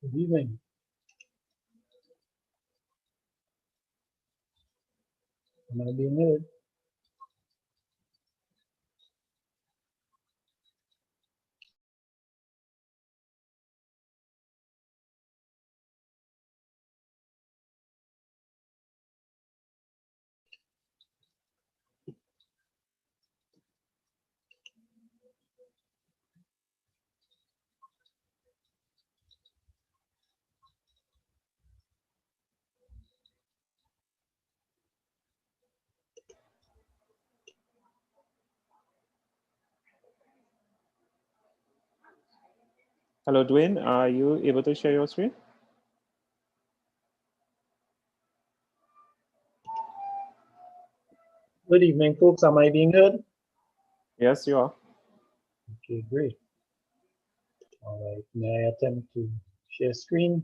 Good evening. Am I being heard? Hello, Dwayne. Are you able to share your screen? Good evening, folks. Am I being heard? Yes, you are. Okay, great. All right. May I attempt to share screen?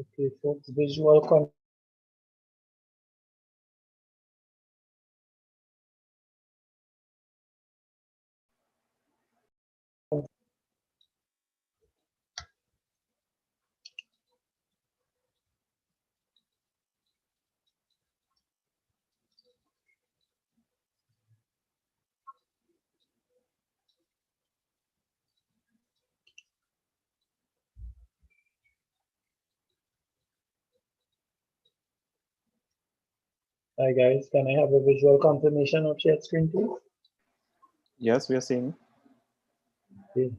Okay, folks. Visual con. Hi guys. Can I have a visual confirmation of shared screen, please? Yes, we are seeing. Okay.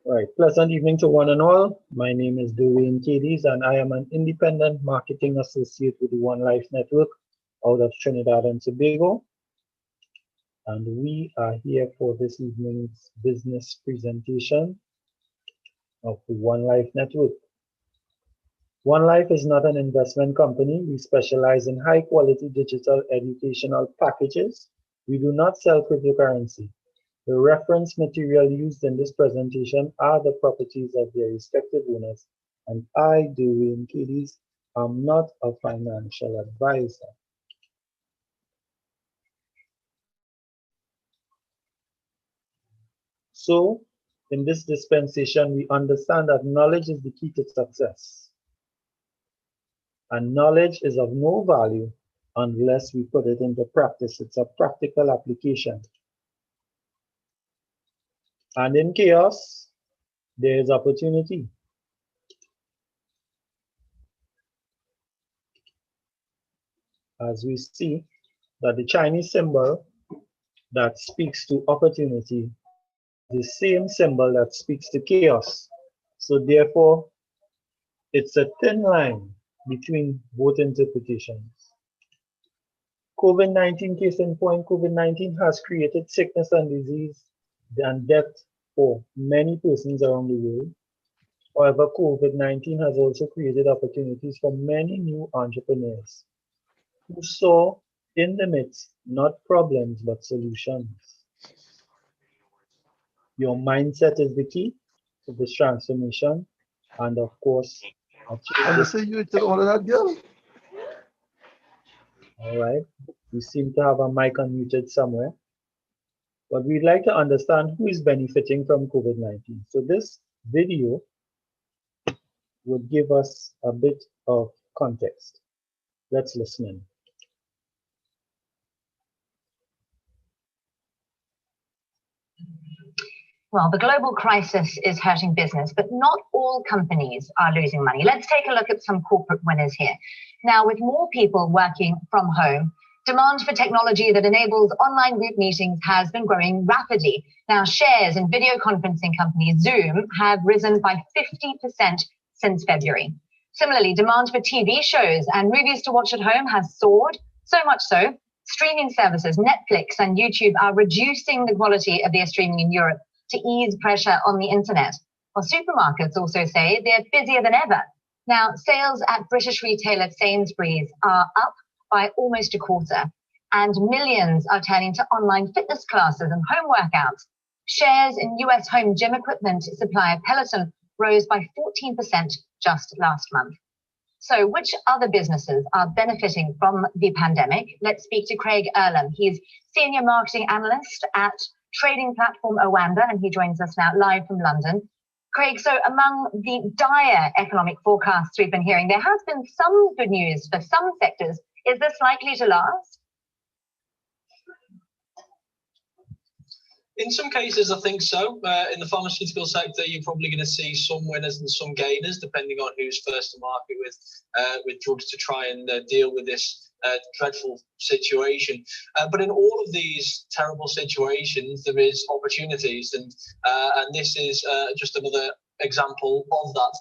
All right. Pleasant evening to one and all. My name is Dwayne KNights, and I am an independent marketing associate with the One Life Network out of Trinidad and Tobago. And we are here for this evening's business presentation of the One Life Network. One Life is not an investment company. We specialize in high quality digital educational packages. We do not sell cryptocurrency. The reference material used in this presentation are the properties of their respective owners, and I, Dwayne KNights, am not a financial advisor. So, in this dispensation, we understand that knowledge is the key to success. And knowledge is of no value unless we put it into practice. It's a practical application. And in chaos, there is opportunity. As we see that the Chinese symbol that speaks to opportunity, the same symbol that speaks to chaos. So therefore, it's a thin line between both interpretations. COVID-19 case in point, COVID-19 has created sickness and disease and death for many persons around the world. However, COVID-19 has also created opportunities for many new entrepreneurs who saw in the midst not problems but solutions. Your mindset is the key to this transformation, and of course, I just say you took all of that, girl. all right, we seem to have a mic unmuted somewhere. But we'd like to understand who is benefiting from COVID-19. So this video would give us a bit of context. Let's listen in. Well, the global crisis is hurting business, but not all companies are losing money. Let's take a look at some corporate winners here. Now, with more people working from home, demand for technology that enables online group meetings has been growing rapidly. Now, shares in video conferencing company Zoom have risen by 50% since February. Similarly, demand for TV shows and movies to watch at home has soared, so much so, streaming services, Netflix and YouTube are reducing the quality of their streaming in Europe to ease pressure on the internet. Well, supermarkets also say they're busier than ever. Now, sales at British retailer Sainsbury's are up by almost a quarter, and millions are turning to online fitness classes and home workouts. Shares in US home gym equipment supplier Peloton rose by 14% just last month. So which other businesses are benefiting from the pandemic? Let's speak to Craig Earlham. He's Senior Marketing Analyst at trading platform Oanda, and he joins us now live from London. Craig, so among the dire economic forecasts we've been hearing, there has been some good news for some sectors. Is this likely to last? In some cases, I think so. In the pharmaceutical sector, you're probably going to see some winners and some gainers, depending on who's first to market with drugs to try and deal with this dreadful situation. But in all of these terrible situations, there is opportunities, and this is just another example of that.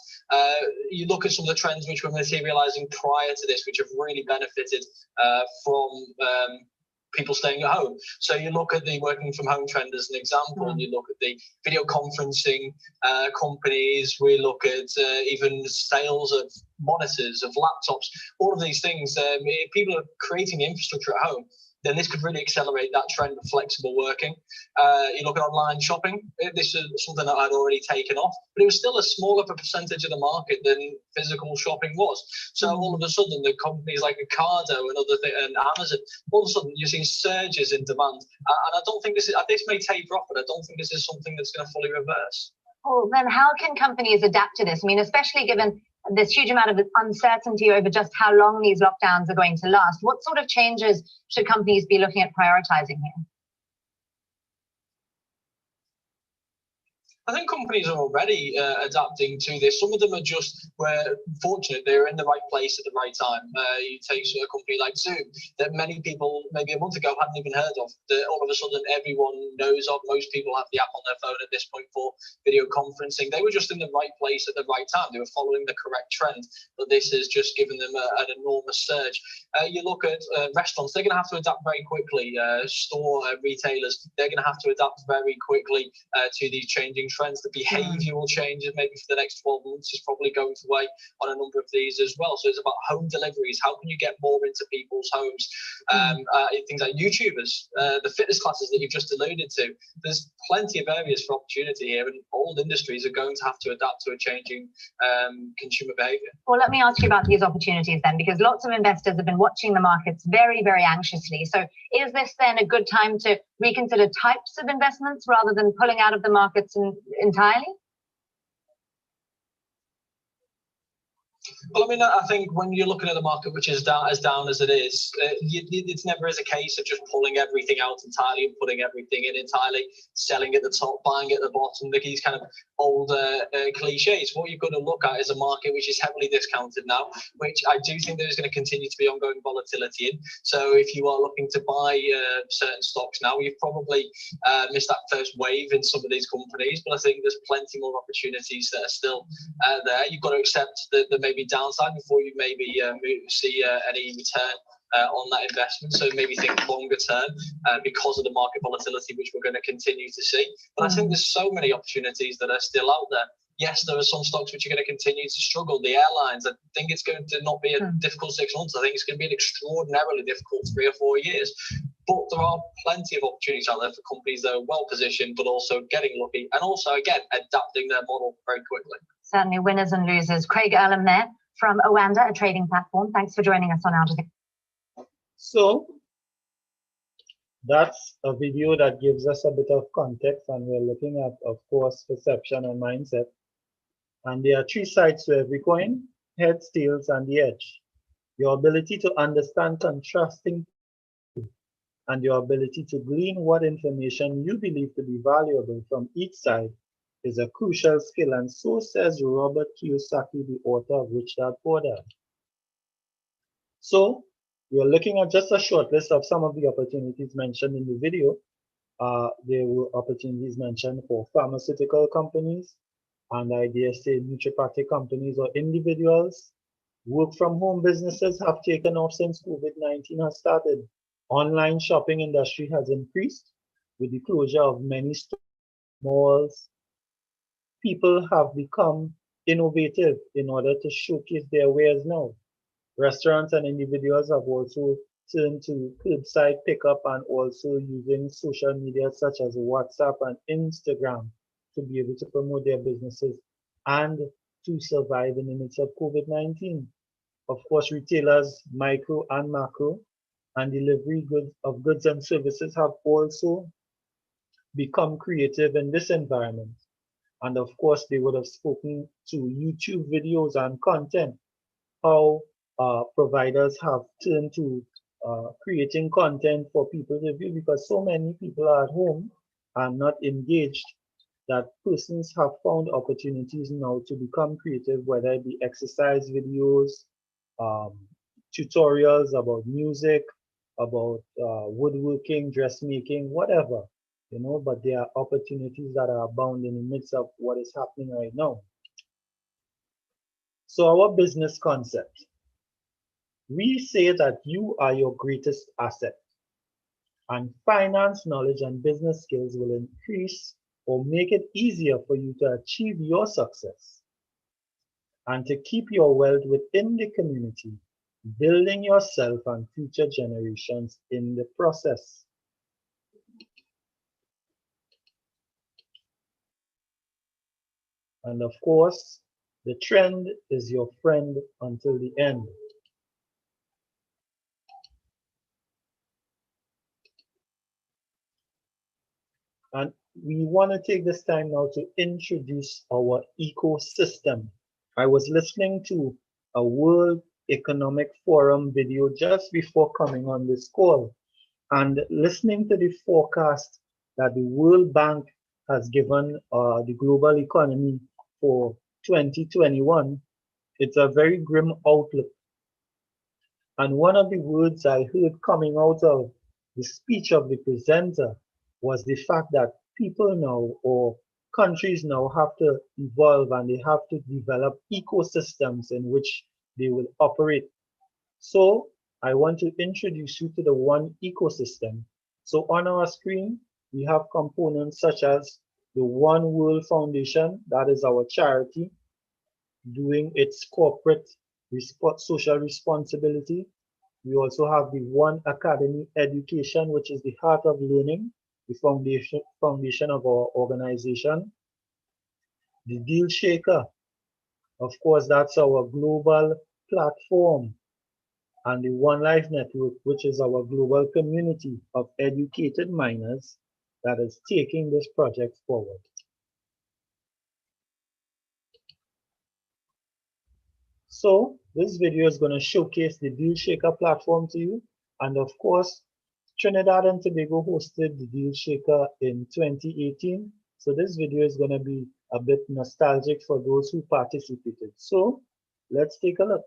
You look at some of the trends which were materializing prior to this, which have really benefited from people staying at home. So you look at the working from home trend as an example, and you look at the video conferencing companies, we look at even sales of monitors, of laptops, all of these things. If people are creating the infrastructure at home, then this could really accelerate that trend of flexible working. You look at online shopping, this is something that I'd already taken off, but it was still a smaller percentage of the market than physical shopping was. So all of a sudden, the companies like Ocado and Amazon, all of a sudden you're seeing surges in demand. And I don't think this may taper off, but I don't think this is something that's going to fully reverse. Well, then how can companies adapt to this? I mean, especially given this huge amount of uncertainty over just how long these lockdowns are going to last. What sort of changes should companies be looking at prioritizing here? I think companies are already adapting to this. Some of them are just fortunate they're in the right place at the right time. You take a company like Zoom that many people maybe a month ago hadn't even heard of. That all of a sudden everyone knows of. Most people have the app on their phone at this point for video conferencing. They were just in the right place at the right time. They were following the correct trend. But this has just given them an enormous surge. You look at restaurants, they're going to have to adapt very quickly. Retailers, they're going to have to adapt very quickly to these changing trends. The behavioral changes maybe for the next 12 months is probably going to weigh on a number of these as well. So it's about home deliveries. How can you get more into people's homes? Things like YouTubers, the fitness classes that you've just alluded to. There's plenty of areas for opportunity here, and all industries are going to have to adapt to a changing consumer behavior. Well, let me ask you about these opportunities then, because lots of investors have been watching the markets very, very anxiously. So is this then a good time to reconsider types of investments rather than pulling out of the markets entirely? Well, I mean, I think when you're looking at the market, which is down as it is, it's never is a case of just pulling everything out entirely and putting everything in entirely, selling at the top, buying at the bottom, these kind of old cliches. What you've got to look at is a market which is heavily discounted now, which I do think there's going to continue to be ongoing volatility in. So if you are looking to buy certain stocks now, you've probably missed that first wave in some of these companies, but I think there's plenty more opportunities that are still there. You've got to accept that there may be downside before you maybe see any return on that investment. So maybe think longer term because of the market volatility, which we're going to continue to see. But I think there's so many opportunities that are still out there. Yes, there are some stocks which are going to continue to struggle. The airlines, I think it's going to not be a difficult 6 months. I think it's going to be an extraordinarily difficult 3 or 4 years. But there are plenty of opportunities out there for companies that are well positioned, but also getting lucky and also, again, adapting their model very quickly. Certainly winners and losers. Craig Earlham there from Oanda, a trading platform. Thanks for joining us on Out of the... So that's a video that gives us a bit of context, and we're looking at, of course, perception and mindset. And there are 3 sides to every coin: heads, tails, and the edge. Your ability to understand contrasting and your ability to glean what information you believe to be valuable from each side is a crucial skill, and so says Robert Kiyosaki, the author of Rich Dad Poor Dad. So we are looking at just a short list of some of the opportunities mentioned in the video. There were opportunities mentioned for pharmaceutical companies, and I dare say naturopathic companies or individuals. Work from home businesses have taken off since COVID-19 has started. Online shopping industry has increased with the closure of many malls. People have become innovative in order to showcase their wares now. Restaurants and individuals have also turned to curbside pickup and also using social media such as WhatsApp and Instagram to be able to promote their businesses and to survive in the midst of COVID-19. Of course, retailers, micro and macro, and delivery of goods and services have also become creative in this environment. And of course, they would have spoken to YouTube videos and content, how providers have turned to creating content for people to view, because so many people are at home and not engaged, that persons have found opportunities now to become creative, whether it be exercise videos, tutorials about music, about woodworking, dressmaking, whatever, but there are opportunities that are abound in the midst of what is happening right now. So our business concept, we say that you are your greatest asset, and finance knowledge and business skills will increase or make it easier for you to achieve your success and to keep your wealth within the community, building yourself and future generations in the process. And of course, the trend is your friend until the end. And we want to take this time now to introduce our ecosystem. I was listening to a World Economic Forum video just before coming on this call, and listening to the forecast that the World Bank has given the global economy for 2021, it's a very grim outlook. And one of the words I heard coming out of the speech of the presenter was the fact that people now, or countries now, have to evolve and they have to develop ecosystems in which they will operate. So I want to introduce you to the One ecosystem. So on our screen, we have components such as the One World Foundation, that is our charity, doing its corporate social responsibility. We also have the OneAcademy Education, which is the heart of learning, the foundation of our organization. The Deal Shaker, of course, that's our global platform. And the One Life Network, which is our global community of educated miners that is taking this project forward. So this video is going to showcase the Deal Shaker platform to you. And of course, Trinidad and Tobago hosted the Deal Shaker in 2018. So this video is going to be a bit nostalgic for those who participated. So let's take a look.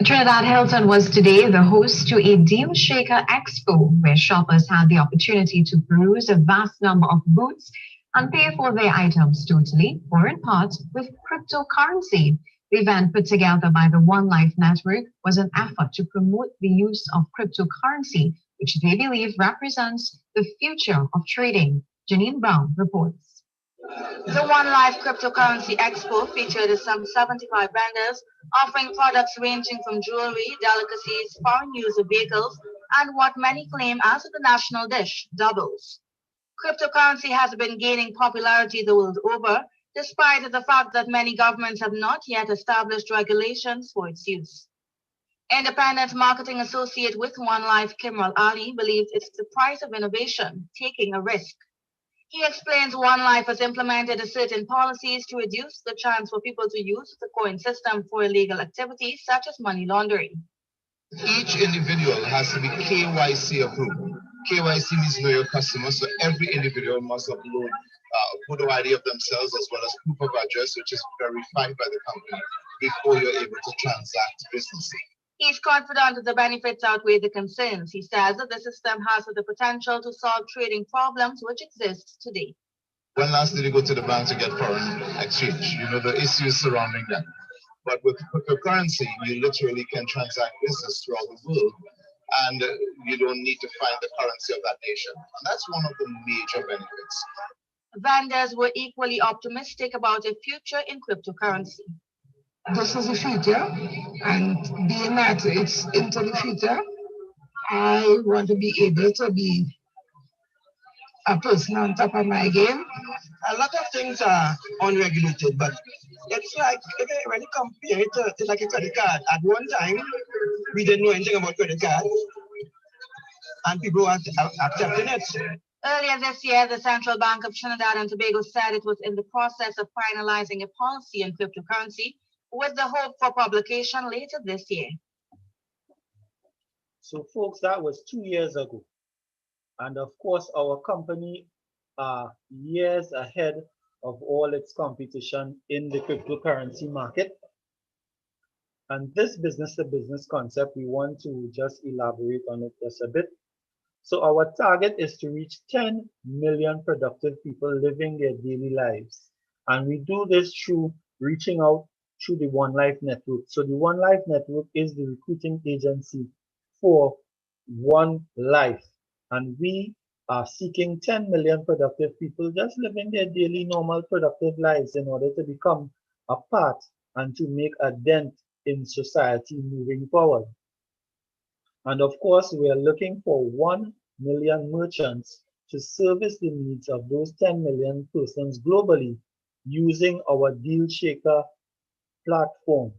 Trinidad Hilton was today the host to a Deal Shaker Expo, where shoppers had the opportunity to peruse a vast number of booths and pay for their items totally or in part with cryptocurrency. The event, put together by the One Life Network, was an effort to promote the use of cryptocurrency, which they believe represents the future of trading. Janine Brown reports. The One Life Cryptocurrency Expo featured some 75 vendors offering products ranging from jewelry, delicacies, foreign user vehicles, and what many claim as the national dish, doubles. Cryptocurrency has been gaining popularity the world over, despite the fact that many governments have not yet established regulations for its use. Independent marketing associate with One Life, Kimral Ali, believes it's the price of innovation, taking a risk. He explains One Life has implemented certain policies to reduce the chance for people to use the coin system for illegal activities such as money laundering. Each individual has to be KYC approved. KYC means know your customer, so every individual must upload photo ID of themselves as well as proof of address, which is verified by the company before you're able to transact business. He's confident that the benefits outweigh the concerns. He says that the system has the potential to solve trading problems which exist today. When last did you go to the bank to get foreign exchange? You know, the issues surrounding that. But with cryptocurrency, you literally can transact business throughout the world, and you don't need to find the currency of that nation. And that's one of the major benefits. Vendors were equally optimistic about a future in cryptocurrency. This is the future, and being that it's into the future, I want to be able to be a person on top of my game. A lot of things are unregulated, but it's like when you compare it to like a credit card. At one time, we didn't know anything about credit cards, and people were accepting it. Earlier this year, the Central Bank of Trinidad and Tobago said it was in the process of finalizing a policy on cryptocurrency with the hope for publication later this year. So folks, that was 2 years ago. And of course, our company are years ahead of all its competition in the cryptocurrency market. And this business-to-business concept, we want to just elaborate on it just a bit. So our target is to reach 10 million productive people living their daily lives. And we do this through reaching out through the One Life Network. So the One Life Network is the recruiting agency for One Life. And we are seeking 10 million productive people just living their daily normal productive lives in order to become a part and to make a dent in society moving forward. And of course, we are looking for 1 million merchants to service the needs of those 10 million persons globally using our Deal Shaker platform.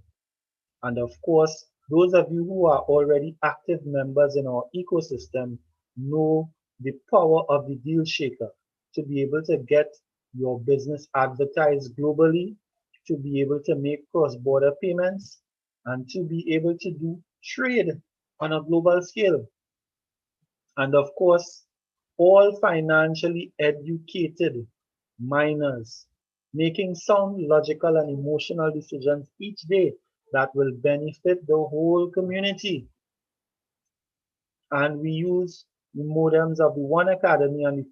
And of course, those of you who are already active members in our ecosystem know the power of the Deal Shaker to be able to get your business advertised globally, to be able to make cross-border payments, and to be able to do trade on a global scale. And of course, all financially educated miners making sound, logical, and emotional decisions each day that will benefit the whole community. And we use the modems of the OneAcademy and the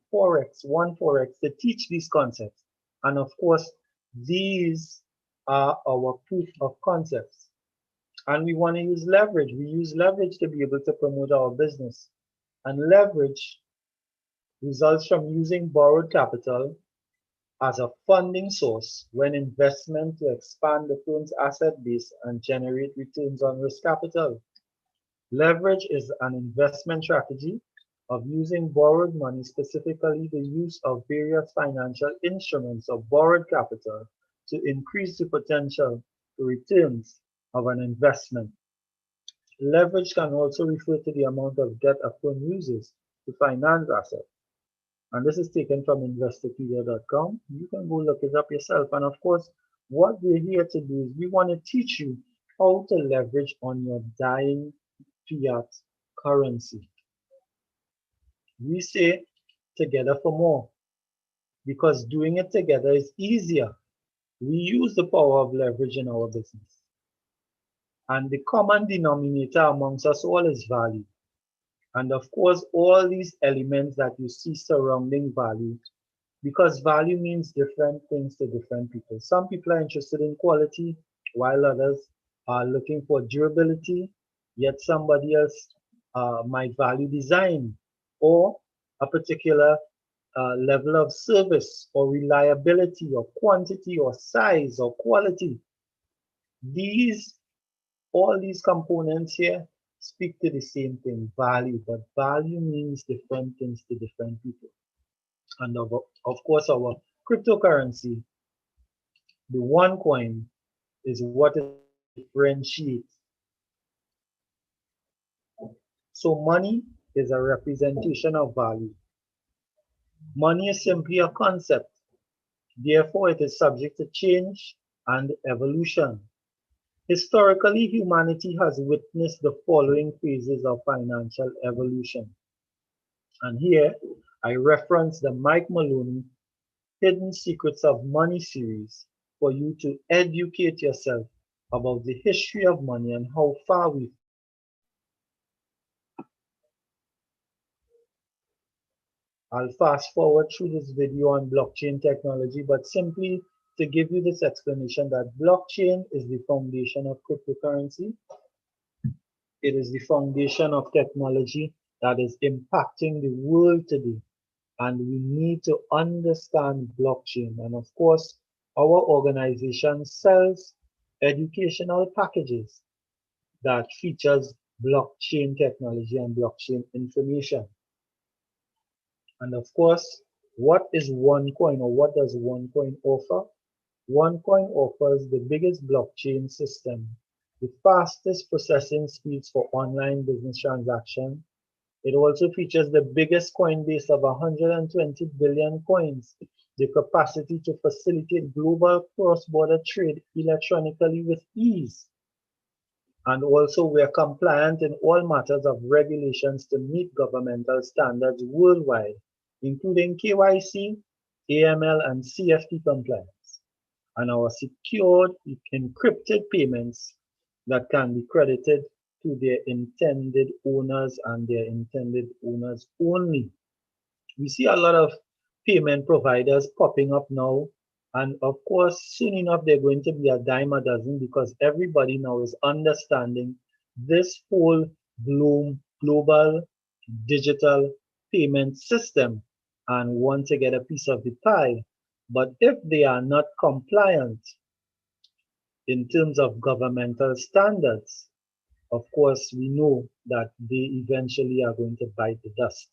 OneForex to teach these concepts. And of course, these are our proof of concepts. And we want to use leverage. We use leverage to be able to promote our business. And leverage results from using borrowed capital as a funding source when investment to expand the firm's asset base and generate returns on risk capital. Leverage is an investment strategy of using borrowed money, specifically the use of various financial instruments of borrowed capital to increase the potential returns of an investment. Leverage can also refer to the amount of debt a firm uses to finance assets. And this is taken from investopedia.com. You can go look it up yourself. And of course, what we're here to do is we want to teach you how to leverage on your dying fiat currency. We say together for more because doing it together is easier. We use the power of leverage in our business. And the common denominator amongst us all is value. And of course, all these elements that you see surrounding value, because value means different things to different people. Some people are interested in quality, while others are looking for durability, yet somebody else might value design or a particular level of service or reliability or quantity or size or quality. All these components here speak to the same thing, value, but value means different things to different people. And of course, our cryptocurrency, the one coin, is what differentiates. So money is a representation of value. Money is simply a concept. Therefore, it is subject to change and evolution. Historically, humanity has witnessed the following phases of financial evolution. And here I reference the Mike Maloney Hidden Secrets of Money series for you to educate yourself about the history of money and how far we've I'll fast forward through this video on blockchain technology, but simply to give you this explanation that blockchain is the foundation of cryptocurrency. It is the foundation of technology that is impacting the world today. And we need to understand blockchain. And of course, our organization sells educational packages that features blockchain technology and blockchain information. And of course, what is OneCoin, or what does OneCoin offer? OneCoin offers the biggest blockchain system, the fastest processing speeds for online business transactions. It also features the biggest coin base of 120 billion coins, the capacity to facilitate global cross-border trade electronically with ease. And also, we are compliant in all matters of regulations to meet governmental standards worldwide, including KYC, AML, and CFT compliance. And our secured encrypted payments that can be credited to their intended owners and their intended owners only. We see a lot of payment providers popping up now, and of course soon enough they're going to be a dime a dozen, because everybody now is understanding this whole global digital payment system and want to get a piece of the pie. But if they are not compliant in terms of governmental standards, of course, we know that they eventually are going to bite the dust.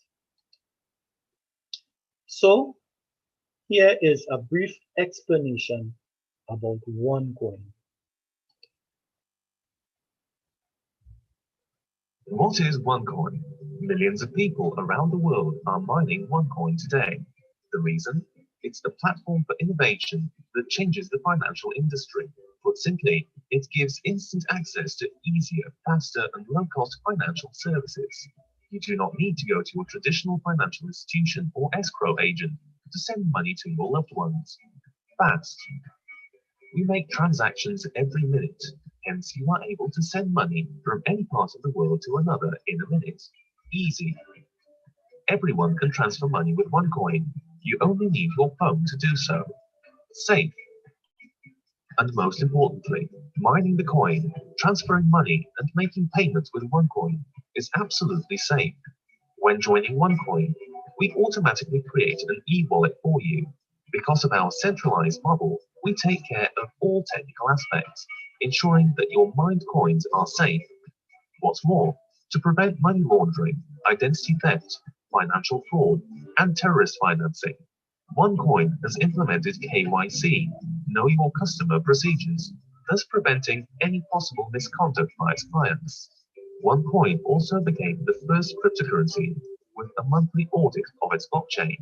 So here is a brief explanation about OneCoin. What is OneCoin? Millions of people around the world are mining OneCoin today. The reason? It's a platform for innovation that changes the financial industry. Put simply, it gives instant access to easier, faster, and low-cost financial services. You do not need to go to a traditional financial institution or escrow agent to send money to your loved ones. Fast. We make transactions every minute, hence you are able to send money from any part of the world to another in a minute. Easy. Everyone can transfer money with OneCoin. You only need your phone to do so. Safe. And most importantly, mining the coin, transferring money, and making payments with OneCoin is absolutely safe. When joining OneCoin, we automatically create an e-wallet for you. Because of our centralized model, we take care of all technical aspects, ensuring that your mined coins are safe. What's more, to prevent money laundering, identity theft, financial fraud, and terrorist financing, OneCoin has implemented KYC, Know Your Customer procedures, thus preventing any possible misconduct by its clients. OneCoin also became the first cryptocurrency with a monthly audit of its blockchain.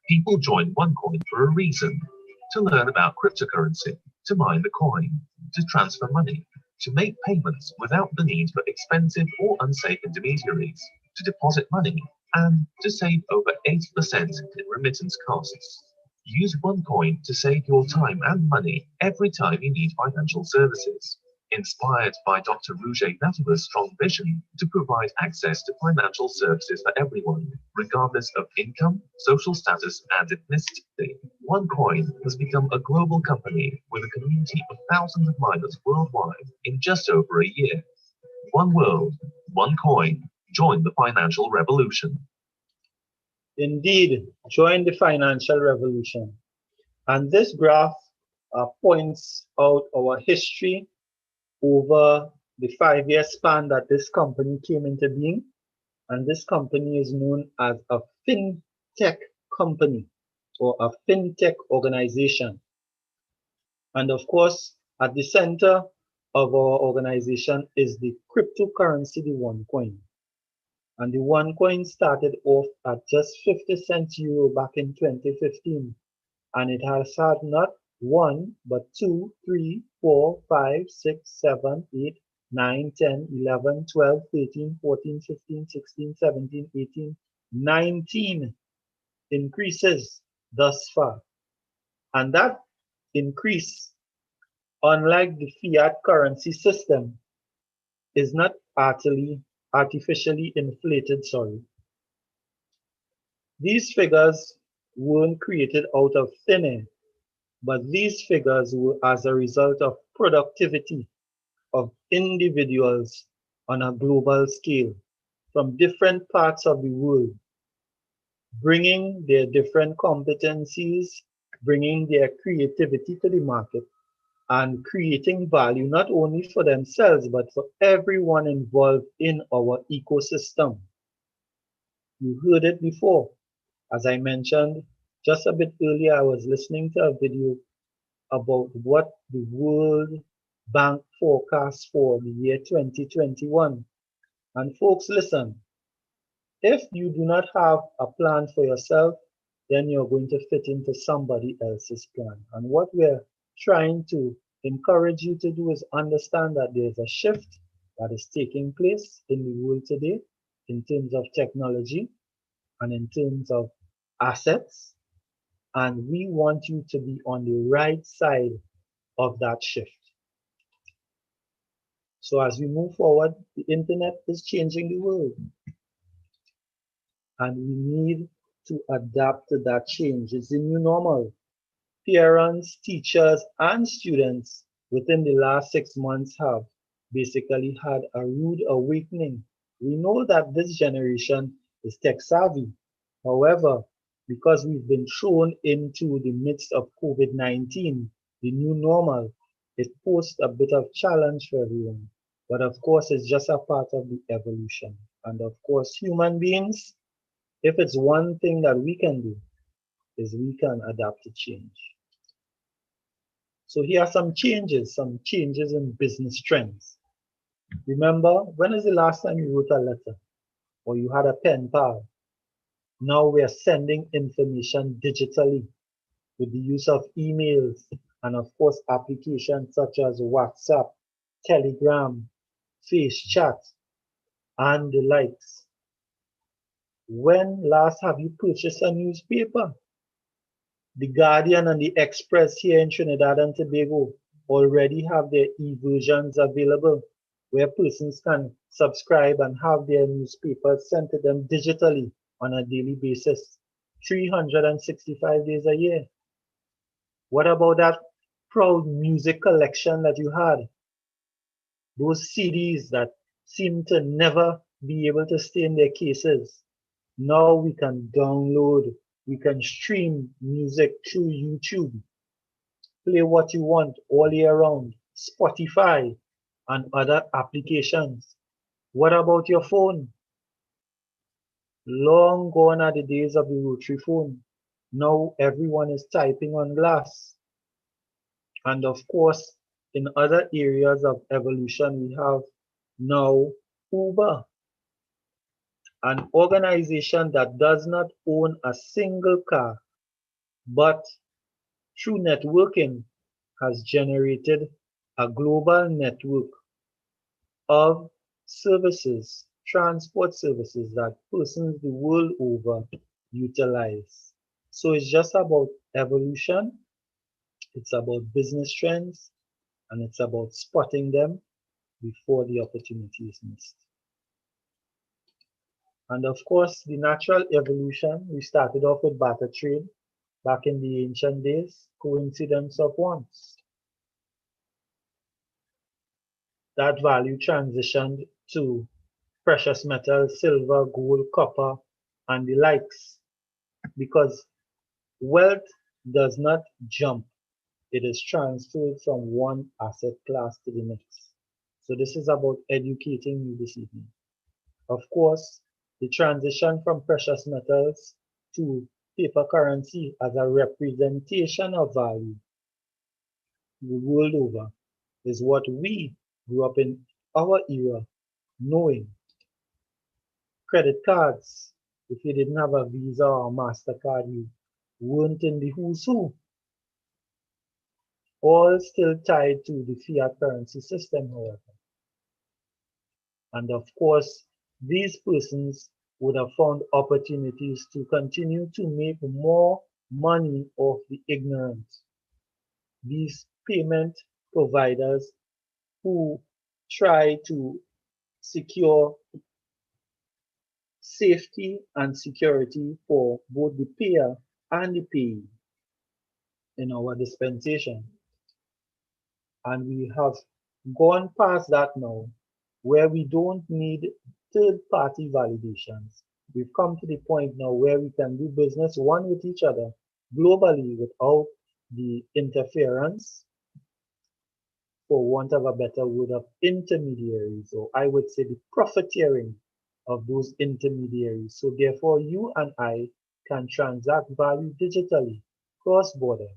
People join OneCoin for a reason: to learn about cryptocurrency, to mine the coin, to transfer money, to make payments without the need for expensive or unsafe intermediaries, to deposit money, and to save over 80% in remittance costs. Use OneCoin to save your time and money every time you need financial services. Inspired by Dr. Rouget Natava's strong vision to provide access to financial services for everyone, regardless of income, social status, and ethnicity, OneCoin has become a global company with a community of thousands of miners worldwide in just over a year. One world, one coin. Join the financial revolution. Indeed, join the financial revolution. And this graph points out our history over the 5-year span that this company came into being. And this company is known as a fintech company or a fintech organization. And of course, at the center of our organization is the cryptocurrency, the OneCoin. And the OneCoin started off at just 50 cents euro back in 2015. And it has had not 1, but 2, 3, 4, 5, 6, 7, 8, 9, 10, 11, 12, 13, 14, 15, 16, 17, 18, 19 increases thus far. And that increase, unlike the fiat currency system, is not artificially inflated, sorry. These figures weren't created out of thin air, but these figures were as a result of productivity of individuals on a global scale from different parts of the world, bringing their different competencies, bringing their creativity to the market, and creating value not only for themselves, but for everyone involved in our ecosystem. You heard it before. As I mentioned just a bit earlier, I was listening to a video about what the World Bank forecasts for the year 2021. And folks, listen, if you do not have a plan for yourself, then you're going to fit into somebody else's plan. And what we're trying to encourage you to do is understand that there's a shift that is taking place in the world today in terms of technology and in terms of assets. And we want you to be on the right side of that shift. So as we move forward, the internet is changing the world. And we need to adapt to that change. It's the new normal. Parents, teachers, and students within the last 6 months have basically had a rude awakening. We know that this generation is tech savvy. However, because we've been thrown into the midst of COVID-19, the new normal, it posed a bit of challenge for everyone. But of course, it's just a part of the evolution. And of course, human beings, if it's one thing that we can do, is we can adapt to change. So here are some changes in business trends. Remember, when is the last time you wrote a letter or you had a pen pal? Now we are sending information digitally with the use of emails and of course applications such as WhatsApp, Telegram, Face Chat, and the likes. When last have you purchased a newspaper? The Guardian and the Express here in Trinidad and Tobago already have their e-versions available where persons can subscribe and have their newspapers sent to them digitally on a daily basis, 365 days a year. What about that proud music collection that you had? Those CDs that seem to never be able to stay in their cases. Now we can download, we can stream music through YouTube, play what you want all year round, Spotify and other applications. What about your phone? Long gone are the days of the rotary phone. Now everyone is typing on glass. And of course, in other areas of evolution, we have now Uber, an organization that does not own a single car, but through networking has generated a global network of services, transport services that persons the world over utilize. So it's just about evolution, it's about business trends, and it's about spotting them before the opportunity is missed. And of course, the natural evolution, we started off with barter trade back in the ancient days, coincidence of once. That value transitioned to precious metals, silver, gold, copper, and the likes, because wealth does not jump. It is transferred from one asset class to the next. So this is about educating you this evening. Of course, the transition from precious metals to paper currency as a representation of value the world over is what we grew up in our era knowing. Credit cards, if you didn't have a Visa or MasterCard, you weren't in the who's who. all still tied to the fiat currency system, however. And of course, these persons would have found opportunities to continue to make more money off the ignorant. These payment providers who try to secure safety and security for both the payer and the payee in our dispensation. And we have gone past that now, where we don't need third-party validations. We've come to the point now where we can do business one with each other globally without the interference, for want of a better word, of intermediaries, or I would say the profiteering of those intermediaries. So therefore, you and I can transact value digitally, cross-border,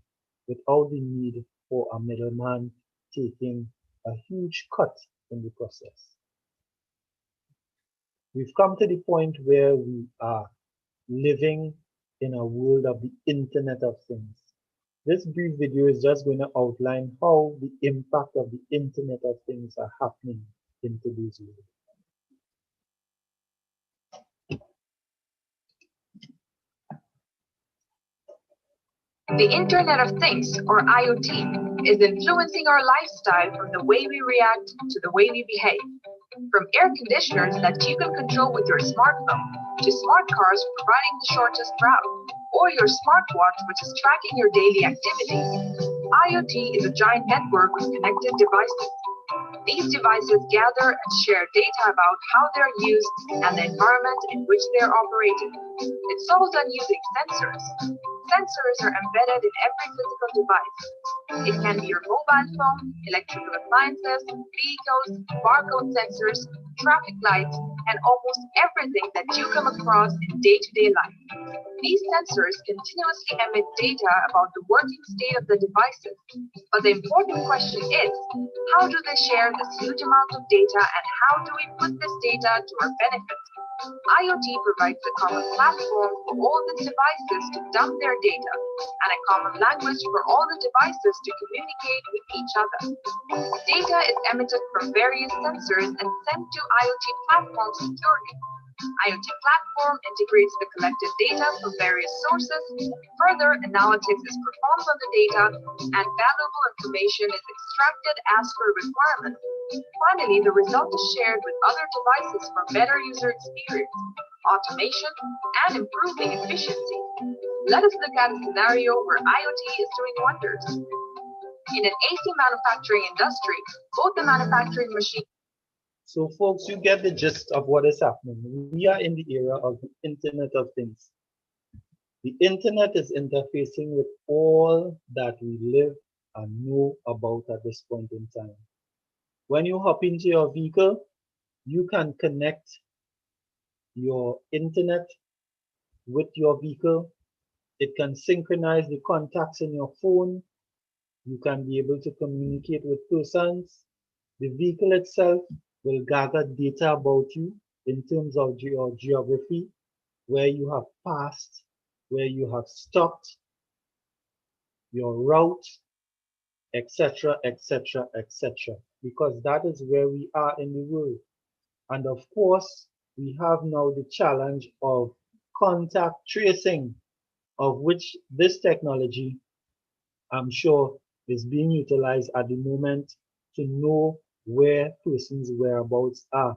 without the need for a middleman taking a huge cut in the process. We've come to the point where we are living in a world of the Internet of Things. This brief video is just going to outline how the impact of the Internet of Things are happening in today's world. The Internet of Things, or IoT, is influencing our lifestyle from the way we react to the way we behave. From air conditioners that you can control with your smartphone, to smart cars providing the shortest route, or your smartwatch which is tracking your daily activities. IoT is a giant network of connected devices. These devices gather and share data about how they're used and the environment in which they're operated. It's all done using sensors. Sensors are embedded in every physical device. It can be your mobile phone, electrical appliances, vehicles, barcode sensors, traffic lights, and almost everything that you come across in day-to-day life. These sensors continuously emit data about the working state of the devices. But the important question is, how do they share this huge amount of data, and how do we put this data to our benefit? IoT provides a common platform for all the devices to dump their data and a common language for all the devices to communicate with each other. Data is emitted from various sensors and sent to IoT platforms securely. IoT platform integrates the collected data from various sources. Further analytics is performed on the data, and valuable information is extracted as per requirement. Finally, the result is shared with other devices for better user experience, automation, and improving efficiency. Let us look at a scenario where IoT is doing wonders. In an AC manufacturing industry, both the manufacturing machine. So folks, you get the gist of what is happening. We are in the era of the Internet of Things. The Internet is interfacing with all that we live and know about at this point in time. When you hop into your vehicle, you can connect your internet with your vehicle. It can synchronize the contacts in your phone. You can be able to communicate with persons. The vehicle itself will gather data about you in terms of your geography, where you have passed, where you have stopped, your route, etc., etc., etc., because that is where we are in the world. And of course, we have now the challenge of contact tracing, of which this technology, I'm sure, is being utilized at the moment to know where persons' whereabouts are.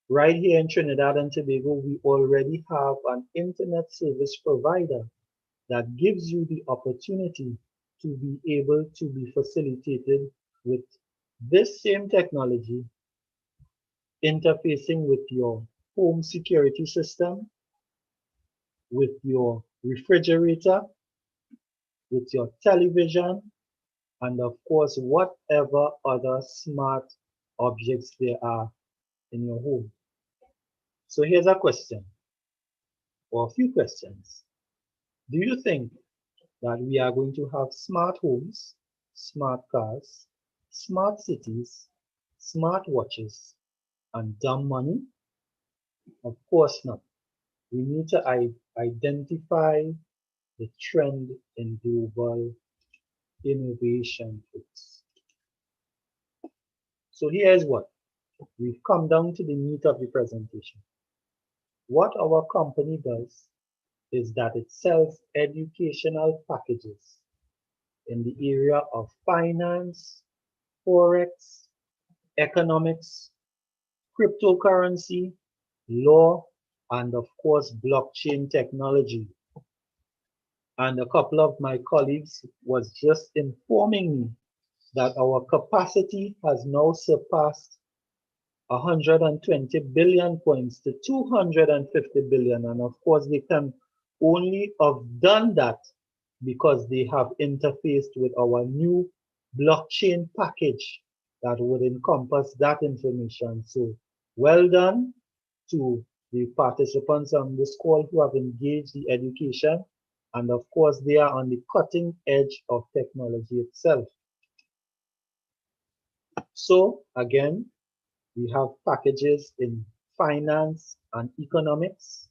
Right here in Trinidad and Tobago, we already have an internet service provider that gives you the opportunity to be able to be facilitated with this same technology, interfacing with your home security system, with your refrigerator, with your television, and of course, whatever other smart objects there are in your home. So here's a question, or a few questions. Do you think that we are going to have smart homes, smart cars, smart cities, smart watches, and dumb money? Of course not. We need to identify the trend in global innovation, folks. So here's what. We've come down to the meat of the presentation. What our company does is that it sells educational packages in the area of finance, forex, economics, cryptocurrency, law, and of course, blockchain technology. And a couple of my colleagues was just informing me that our capacity has now surpassed 120 billion points to 250 billion. And of course, they can only have done that because they have interfaced with our new blockchain package that would encompass that information. So well done to the participants on this call who have engaged the education. And of course, they are on the cutting edge of technology itself. So again, we have packages in finance and economics.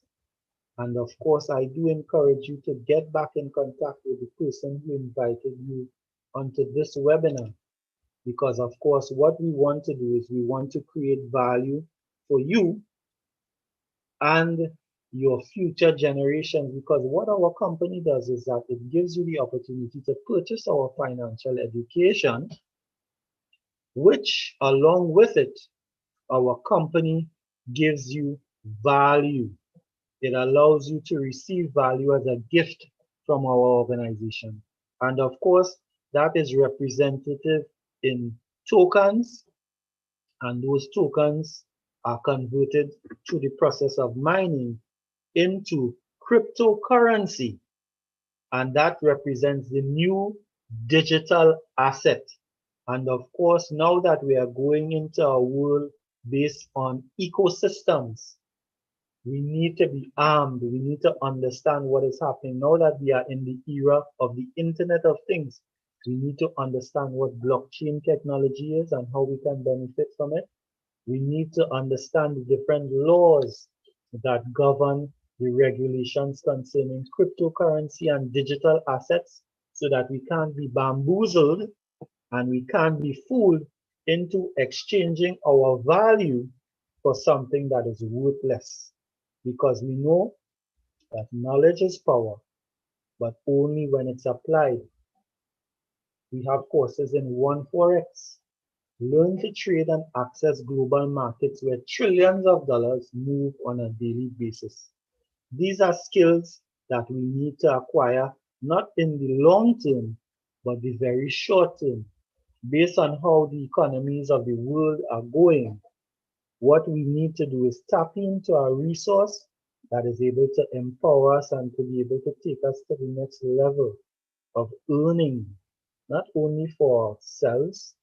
And of course, I do encourage you to get back in contact with the person who invited you onto this webinar. Because of course, what we want to do is we want to create value for you and your future generations. Because what our company does is that it gives you the opportunity to purchase our financial education, which along with it, our company gives you value. It allows you to receive value as a gift from our organization. And of course, that is representative in tokens, and those tokens are converted through the process of mining into cryptocurrency. And that represents the new digital asset. And of course, now that we are going into a world based on ecosystems, we need to be armed. We need to understand what is happening. Now that we are in the era of the Internet of Things, we need to understand what blockchain technology is and how we can benefit from it. We need to understand the different laws that govern the regulations concerning cryptocurrency and digital assets so that we can't be bamboozled and we can't be fooled into exchanging our value for something that is worthless. Because we know that knowledge is power, but only when it's applied. We have courses in OneForex. Learn to trade and access global markets where trillions of dollars move on a daily basis. These are skills that we need to acquire, not in the long term, but the very short term. Based on how the economies of the world are going, what we need to do is tap into a resource that is able to empower us and to be able to take us to the next level of earning, not only for ourselves,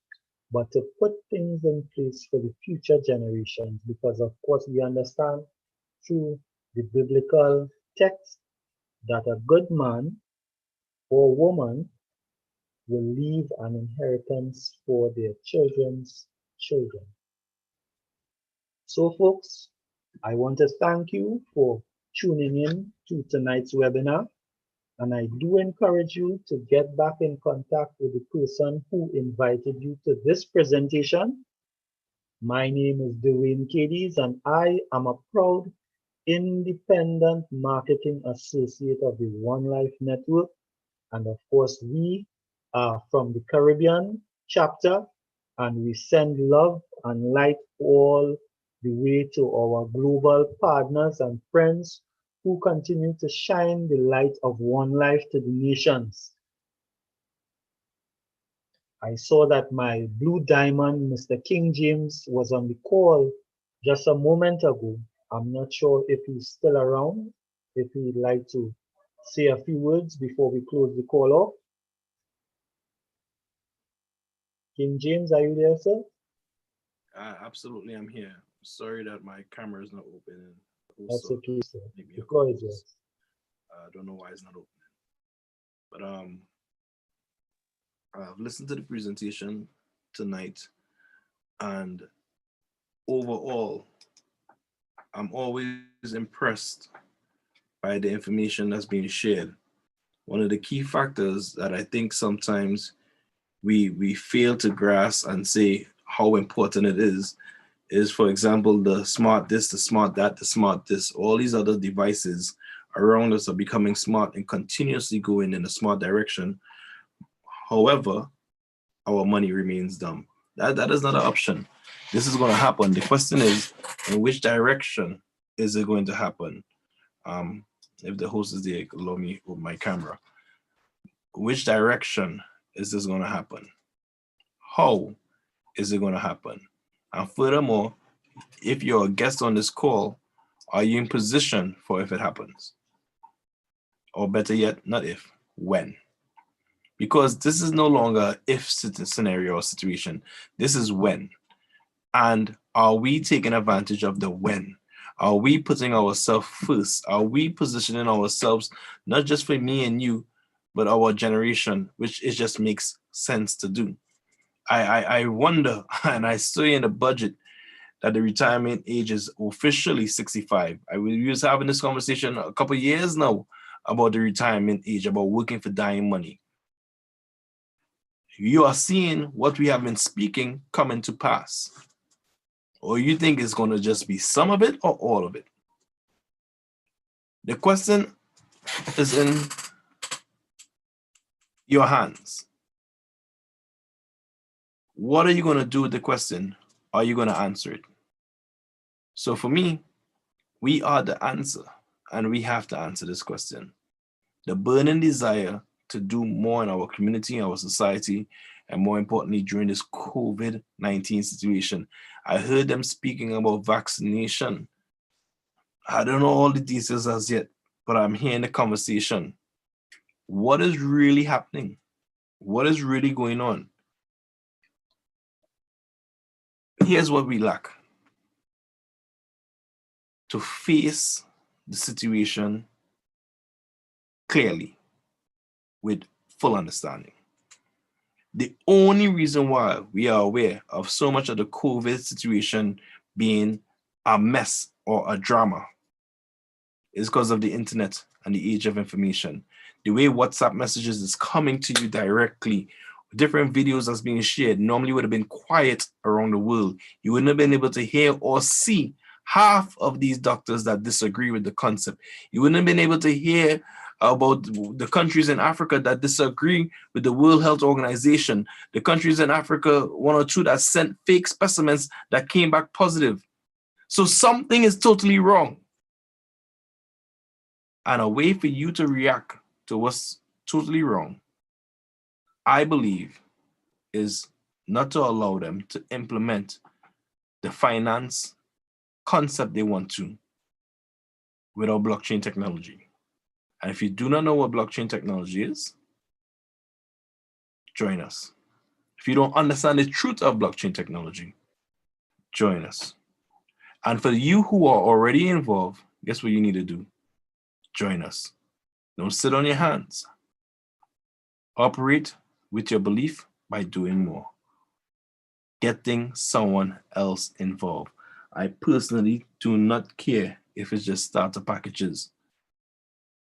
but to put things in place for the future generations. Because of course we understand through the biblical text that a good man or woman will leave an inheritance for their children's children. So folks, I want to thank you for tuning in to tonight's webinar. And I do encourage you to get back in contact with the person who invited you to this presentation. My name is Dwayne KNights, and I am a proud independent marketing associate of the One Life Network. And of course, we are from the Caribbean chapter, and we send love and light all the way to our global partners and friends who continue to shine the light of One Life to the nations. I saw that my blue diamond, Mr. King James, was on the call just a moment ago. I'm not sure if he's still around, if he'd like to say a few words before we close the call off. King James, are you there, sir? Absolutely, I'm here. Sorry that my camera is not open. That's okay, sir. The floor is yours. I don't know why it's not open. But I've listened to the presentation tonight, and overall, I'm always impressed by the information that's being shared. one of the key factors that I think sometimes we fail to grasp and say how important it is, for example, the smart this, the smart that, the smart this, all these other devices around us are becoming smart and continuously going in a smart direction. However, our money remains dumb. That is not an option. This is going to happen. The question is, in which direction is it going to happen? If the host is there, allow me with my camera. Which direction is this going to happen? How is it going to happen? And furthermore, if you're a guest on this call, are you in position for if it happens? Or better yet, not if, when? Because this is no longer if scenario or situation. This is when. And are we taking advantage of the when? Are we putting ourselves first? Are we positioning ourselves not just for me and you, but our generation, which it just makes sense to do? I wonder, and I saw in the budget that the retirement age is officially 65. We was having this conversation a couple of years now about the retirement age, about working for dying money. You are seeing what we have been speaking coming to pass. Or you think it's going to just be some of it or all of it? The question is in your hands. What are you going to do with the question? Are you going to answer it? So for me, we are the answer, and we have to answer this question. The burning desire to do more in our community, our society, and more importantly, during this COVID-19 situation. I heard them speaking about vaccination. I don't know all the details as yet, but I'm hearing the conversation. What is really happening? What is really going on? Here's what we lack. To face the situation clearly with full understanding. The only reason why we are aware of so much of the COVID situation being a mess or a drama is because of the internet and the age of information. The way WhatsApp messages is coming to you directly, different videos that's being shared normally would have been quiet around the world. You wouldn't have been able to hear or see half of these doctors that disagree with the concept. You wouldn't have been able to hear about the countries in Africa that disagree with the World Health Organization, the countries in Africa, 1 or 2 that sent fake specimens that came back positive. So something is totally wrong. And a way for you to react to what's totally wrong, I believe, is not to allow them to implement the finance concept they want to without blockchain technology. And if you do not know what blockchain technology is, join us. If you don't understand the truth of blockchain technology, join us. And for you who are already involved, guess what you need to do? Join us. Don't sit on your hands. Operate with your belief by doing more. Getting someone else involved. I personally do not care if it's just starter packages.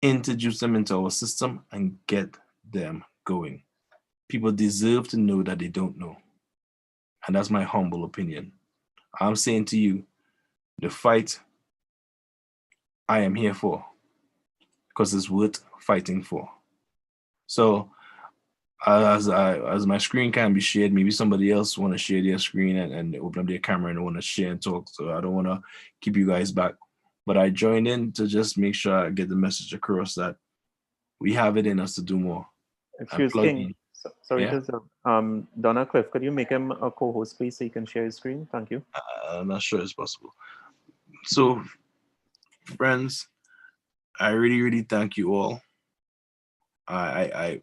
Introduce them into our system and get them going. People deserve to know that they don't know. And that's my humble opinion. I'm saying to you, the fight I am here for, because it's worth fighting for. So as my screen can be shared, maybe somebody else want to share their screen and open up their camera and want to share and talk. So I don't want to keep you guys back. But I joined in to just make sure I get the message across that we have it in us to do more. Excuse me. Sorry to interrupt. Donna Cliff, could you make him a co-host, please, so he can share his screen? Thank you. I'm not sure it's possible. So, friends, I really, really thank you all. I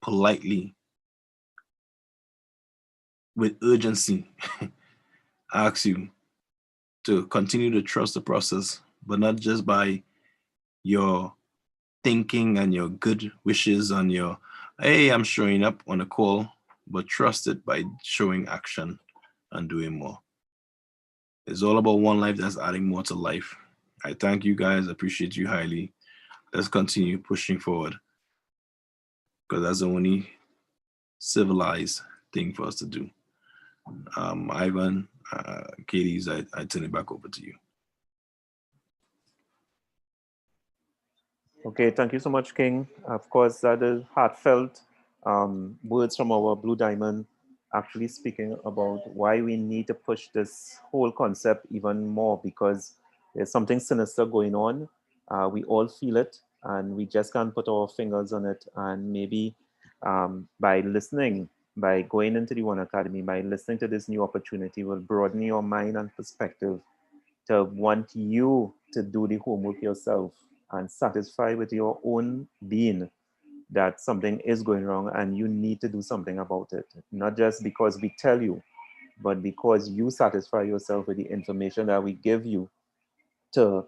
politely, with urgency, ask you to continue to trust the process, but not just by your thinking and your good wishes and your, hey, I'm showing up on a call, but trust it by showing action and doing more. It's all about one life that's adding more to life. I thank you guys. I appreciate you highly. let's continue pushing forward, because that's the only civilized thing for us to do. Ivan, Katie's, I turn it back over to you. Okay, thank you so much, King. Of course, that is heartfelt words from our Blue Diamond, actually speaking about why we need to push this whole concept even more, because there's something sinister going on. We all feel it, and we just can't put our fingers on it. And maybe by listening, by going into the OneAcademy, by listening to this new opportunity, will broaden your mind and perspective to want you to do the homework yourself and satisfy with your own being that something is going wrong and you need to do something about it. Not just because we tell you, but because you satisfy yourself with the information that we give you to